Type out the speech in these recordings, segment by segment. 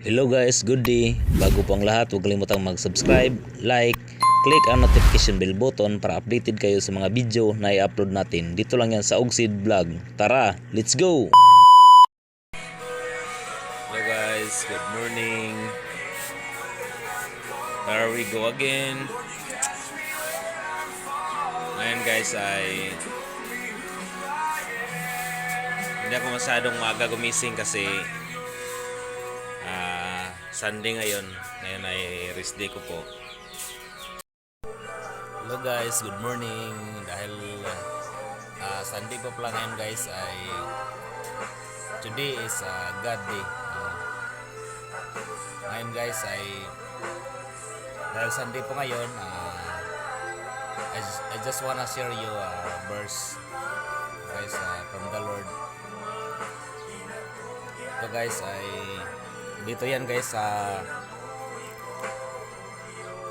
Hello guys, good day. Bago po ang lahat, huwag kalimutang mag-subscribe, like, click ang notification bell button para updated kayo sa mga video na i-upload natin. Dito lang yan sa Ogsid Vlog. Tara, let's go! Hello guys, good morning. There we go again. Ngayon guys ay hindi ako masyadong maaga gumising kasi Sunday ngayon. Ngayon ay rest day ko po. Hello guys, good morning. Dahil Sunday po pala ngayon guys ay today is God day. Ngayon guys ay dahil Sunday po ngayon, I just wanna share you a verse guys from the Lord. Ito guys ay dito yan guys sa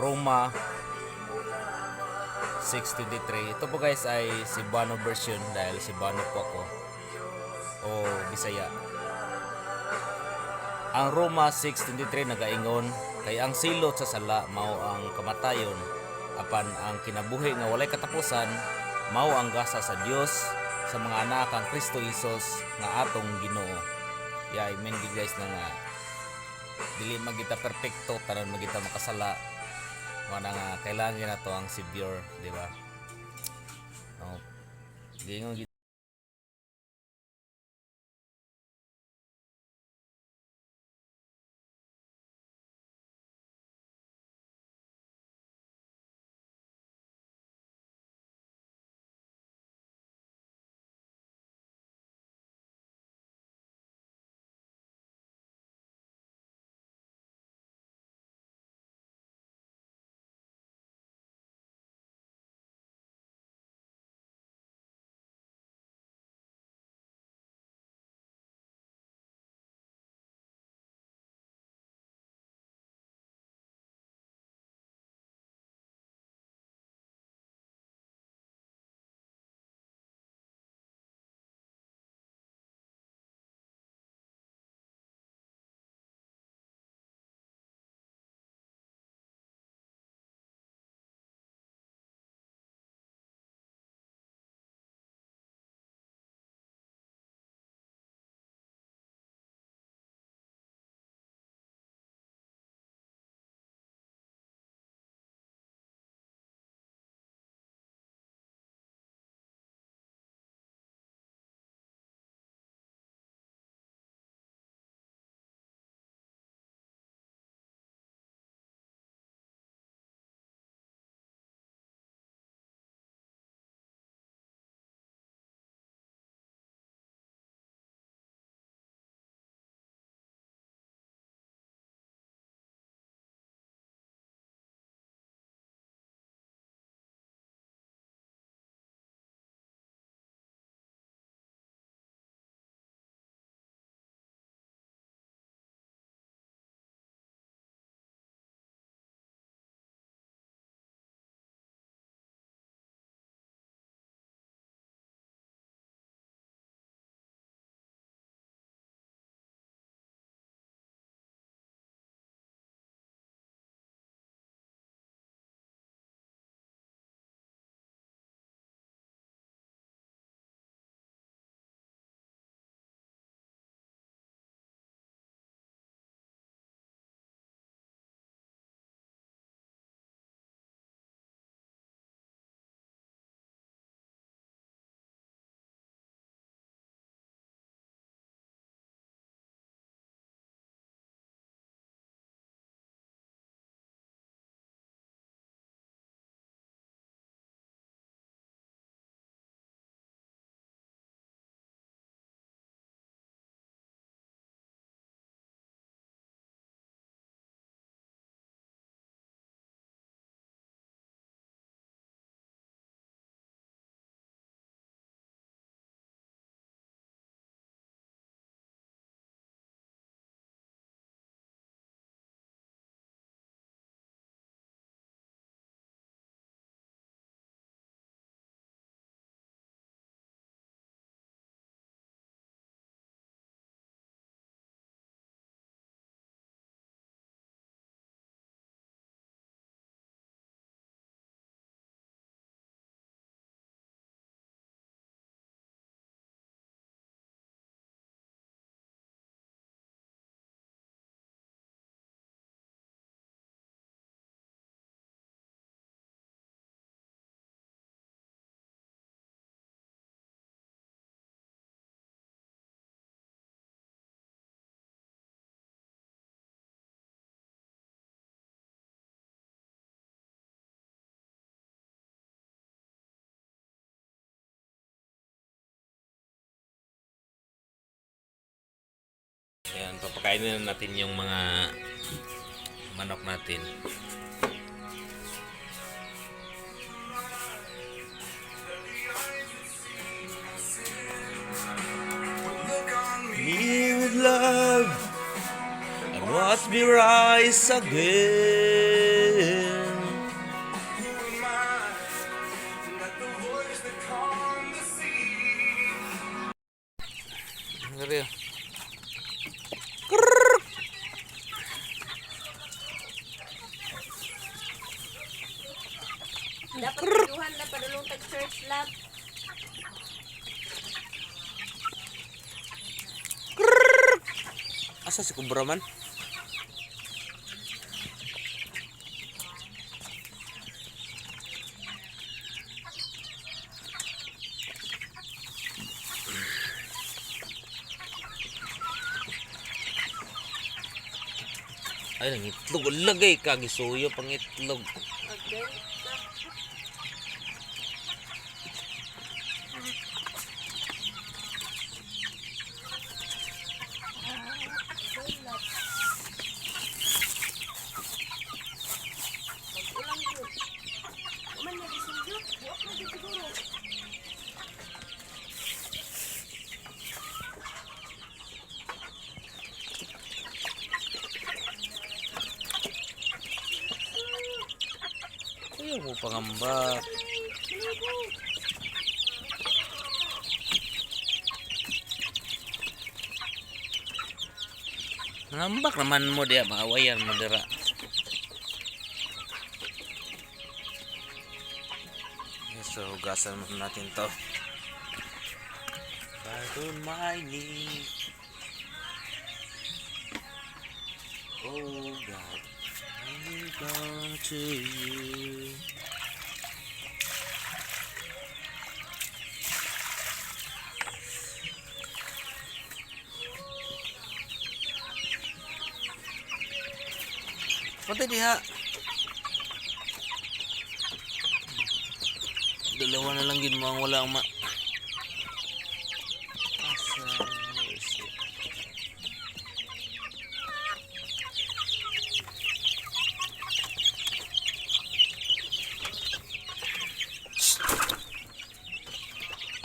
Roma 6:23. Ito po guys ay Cebuano version dahil Cebuano po ako o Bisaya. Ang Roma 6:23 nagaingon kay ang silot sa sala mao ang kamatayon apan ang kinabuhi nga walay katapusan mao ang gasa sa Dios sa mga anak kang Kristo Hesus nga atong Ginoo. Yeah, amen guys na nga dili magita perfecto tanan magita makasala mo na nga kailangan na to ang Savior, di ba? Gingon Ayan, papakainin na natin yung mga manok natin. Me with love and watch me rise again. Ngeri. Dapat tuduhan na padulong tag-church lab. Asa si Kubra man? Ay, nang itlog. Lagay ka. Gisuyo pang itlog. Okay. Mag-ulang yun. Naman na gisunod. Buwak na dito siguro. Ayaw mo pangamba. Ngambak naman mo dia. Maawayan mo dira. So, hugasan mo natin to. Back on my knee. Oh God, I belong to you. Pati diha. Dalawa na lang gid mo ang wala ang asa. Where's it?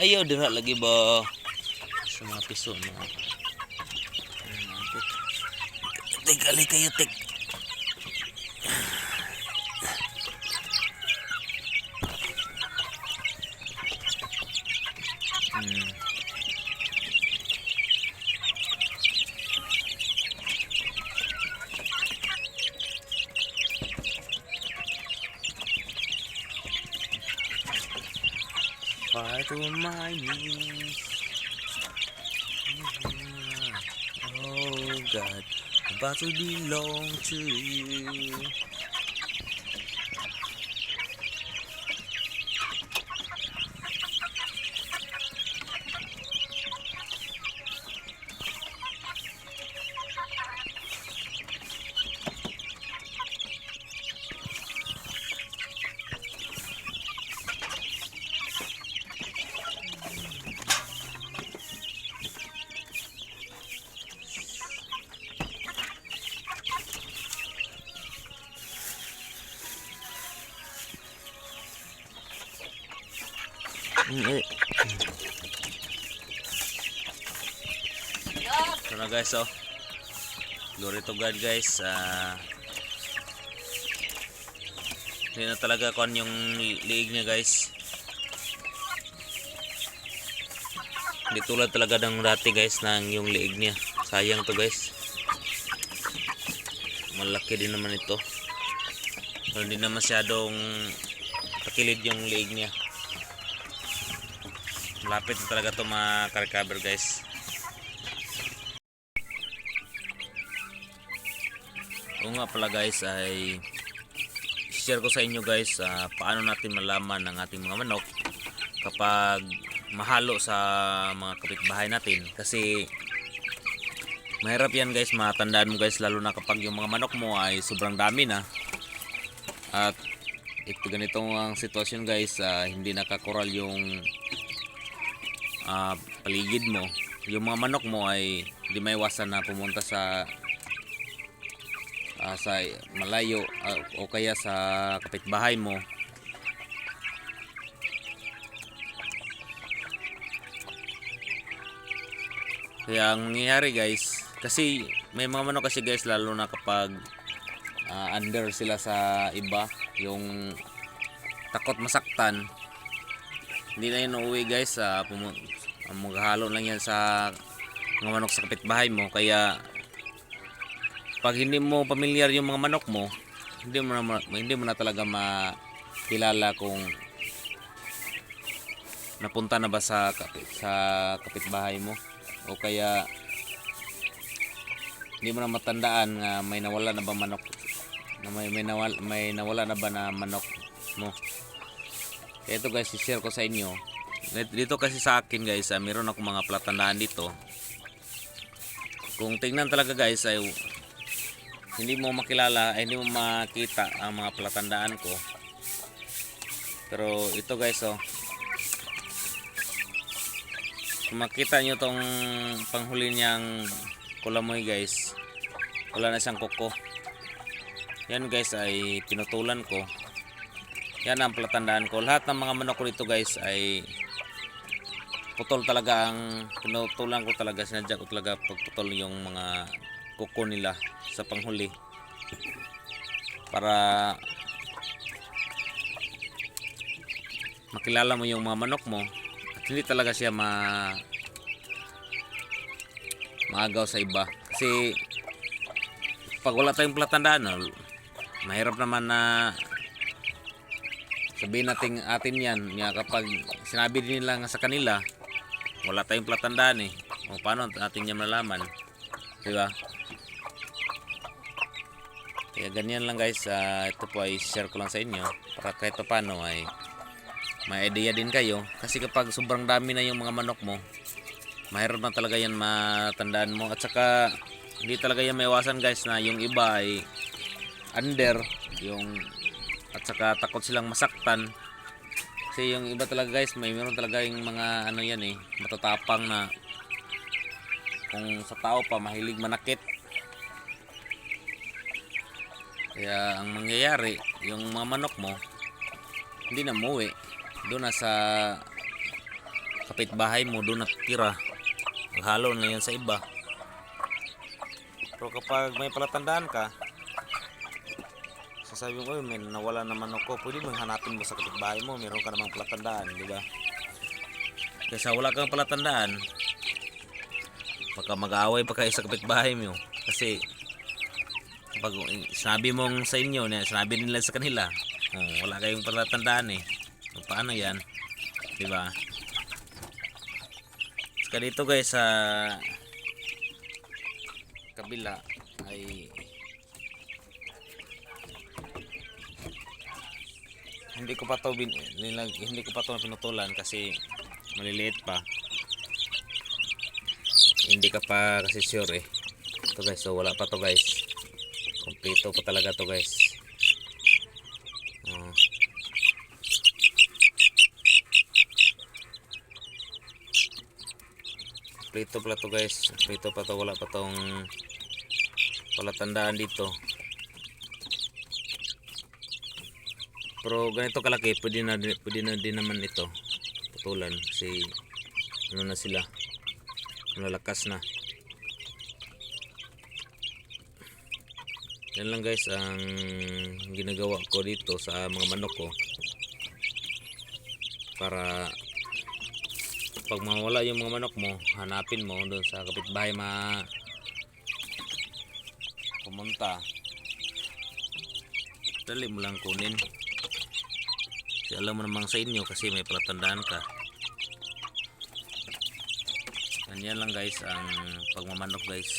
Ayaw dira lagi ba sa mga piso na. Tek, kayo tek. Fight on my knees. Oh God, the battle belong to you. So na guys, oh. Glory to God guys. Hindi na talaga kon yung liig niya guys. Hindi tulad talaga ng dati guys ng yung liig niya. Sayang to guys. Malaki din naman ito. Pero hindi na masyadong takilid yung liig niya. Malapit na talaga ito maka-recover guys. Oo nga pala guys, ay share ko sa inyo guys paano natin malaman ang ating mga manok kapag mahalo sa mga kapitbahay natin. Kasi mahirap yan guys, matandaan mo guys, lalo na kapag yung mga manok mo ay sobrang dami na. At ito ganitong ang sitwasyon guys, hindi nakakoral yung paligid mo, yung mga manok mo ay hindi maiwasan na pumunta sa malayo o kaya sa kapitbahay mo. Kaya ang nangyayari guys, kasi may mga manok kasi guys, lalo na kapag under sila sa iba, yung takot masaktan, hindi na yun uuwi guys. Maghahalo lang yan sa mga manok sa kapitbahay mo. Kaya pag hindi mo pamilyar yung mga manok mo, hindi mo na talaga makilala kung napunta na ba sa kapitbahay mo, o kaya hindi mo na matandaan nga may nawala na ba manok, na may nawala na ba na manok mo. Kaya ito guys, i-share ko sa inyo dito kasi sa akin guys. Meron akong mga palatandaan dito. Kung tingnan talaga guys ay hindi mo makilala, ay hindi mo makita ang mga palatandaan ko. Pero ito guys, oh, kung makita nyo tong panghuli niyang kulamoy guys, wala na siyang kuko. Yan guys ay pinutulan ko. Yan ang palatandaan ko. Lahat ng mga manok ko dito guys ay putol talaga. Ang pinutulan ko talaga, sinadya ko talaga pagputol yung mga kuko nila sa panghuli, para makilala mo yung mga manok mo at hindi talaga siya maagaw sa iba. Kasi pag wala tayong palatandaan, mahirap naman na sabihin atin yan. Kapag sinabi din nila sa kanila, wala tayong palatandaan o paano natin yan malalaman, diba? Kaya ganyan lang guys. Ito po ay share ko lang sa inyo para kahit paano ay may idea din kayo. Kasi kapag sobrang dami na yung mga manok mo, mahirap na talaga yan matandaan mo. At saka hindi talaga yan maiwasan guys na yung iba ay under at saka takot silang masaktan. Kasi yung iba talaga guys, meron talaga yung mga yan matatapang na kung sa tao pa mahilig manakit. Kaya ang mangyayari, yung mga manok mo hindi na umuwi, doon na sa kapitbahay mo, doon natira. Maghalo na yan sa iba. Pero kapag may palatandaan ka, sasabi mo, may nawala na manok ko, pwede mong hanapin mo sa kapitbahay mo, meron ka namang palatandaan, di ba? Kasi wala kang palatandaan, baka mag-aaway pa kayo sa kapitbahay mo. Kasi pag sinabi mong sa inyo, sinabi nila sa kanila, wala kayong palatandaan paano yan, di ba? Saka dito guys sa kabila ay hindi ko pa to pinutulan kasi maliliit pa, hindi ka pa kasi sure ito guys. So wala pa to guys, kompleto pa talaga to guys. Kompleto pala to guys, kompleto pa to, wala pa tong palatandaan dito. Pero ganito kalaki, pwede na din naman ito putulan kasi na sila, malalakas na. Yan lang guys ang ginagawa ko dito sa mga manok ko, para pag mawala yung mga manok mo, hanapin mo doon sa kapitbahay pumunta, dali mo lang kunin. Kasi alam mo namang sa inyo kasi may palatandaan ka. Ganyan lang guys ang pagmamanok guys.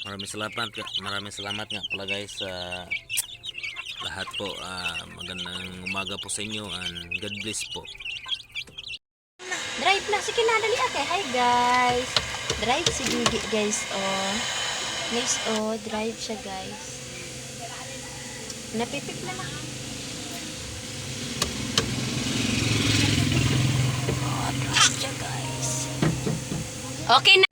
Maraming salamat nga pala guys sa lahat po. Magandang umaga po sa inyo and God bless po. Drive na. Sige na, dali ate. Hi guys. Drive si Gigi guys. Guys, drive siya guys. Napipik na. Okay na.